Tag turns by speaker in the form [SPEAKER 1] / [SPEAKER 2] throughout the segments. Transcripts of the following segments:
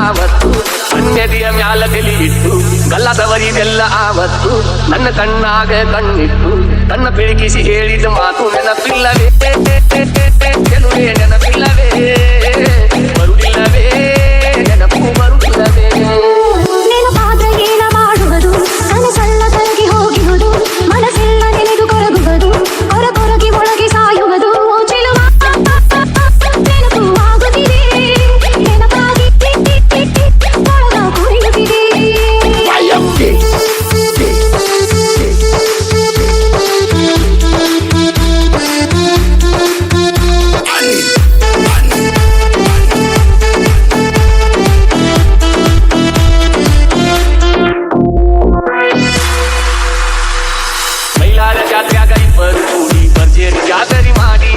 [SPEAKER 1] ಆವತ್ತು ಅನ್ಯದಿಯ ಮ್ಯಾಲ ತಿಳಿಯಿಟ್ಟು ಗಲ್ಲದವರಿಗೆಲ್ಲ ಆವತ್ತು ನನ್ನ ಕಣ್ಣಾಗ ಕಣ್ಣಿಟ್ಟು ಕಣ್ಣ ಬೆಳಕಿಸಿ ಹೇಳಿದ ಮಾತು ನೆನಪಿಲ್ಲವೇ ಗೆಲುವೆ ನೆನಪಿಲ್ಲವೇ ಬರುವುದಿಲ್ಲವೇ ನೆನಪು ಬರುವುದಿಲ್ಲವೇ
[SPEAKER 2] ನೆನಪಾದ್ರೆ ಏನ ಮಾಡುವುದು ಕನಸೆಲ್ಲ ಕರಗಿ ಹೋಗಿರುವುದು ಮನಸ್ಸೆಲ್ಲ ನೆನೆದು ಕೊರಗುವುದು ಕೊರಗಿ ಒಳಗೆ ಸಾಯುವುದು ಚೆಲುವ ನೆನಪು ಆಗುತ್ತಿದೆ ನೆನಪಾಗಿ ಒಳಗ ಕುರಿಯುತ್ತಿದೆ
[SPEAKER 1] ಮೈಲಾರ ಜಾತ್ರೆಯಾಗ ಇಬ್ಬರು ಕೂಡಿ ಭರ್ಜರಿ ಜಾತರಿ ಮಾಡಿ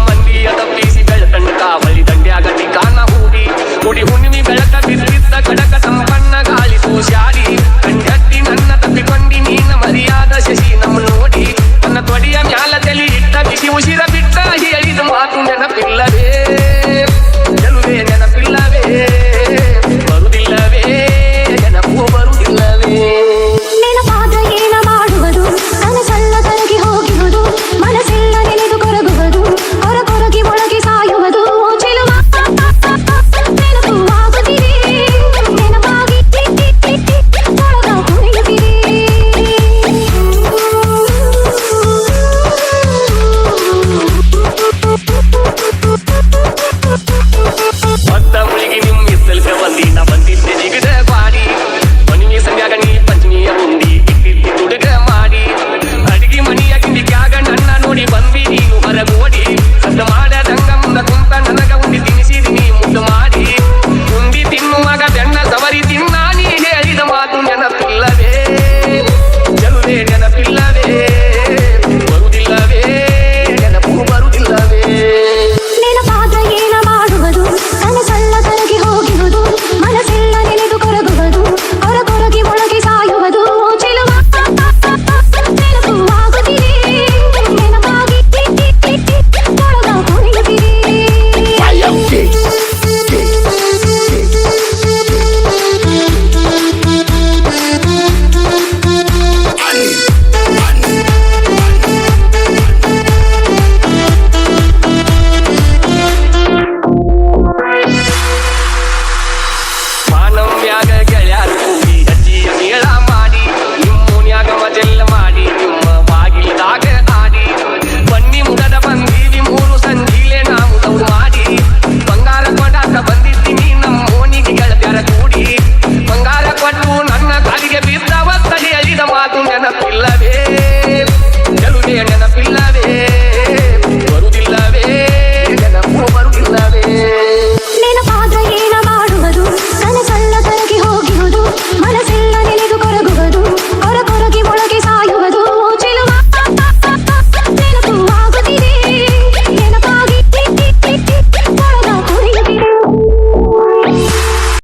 [SPEAKER 1] ಮಂದಿಯ ತಪ್ಪಿಸಿ ಬೆಳತಂಡ ಕಾವಲಿ ದಂಡ್ಯಾಗ ಟಿಕಾನ ಹೂಡಿ ಹುಣ್ಣಿಮೆ ಬೆಳಕ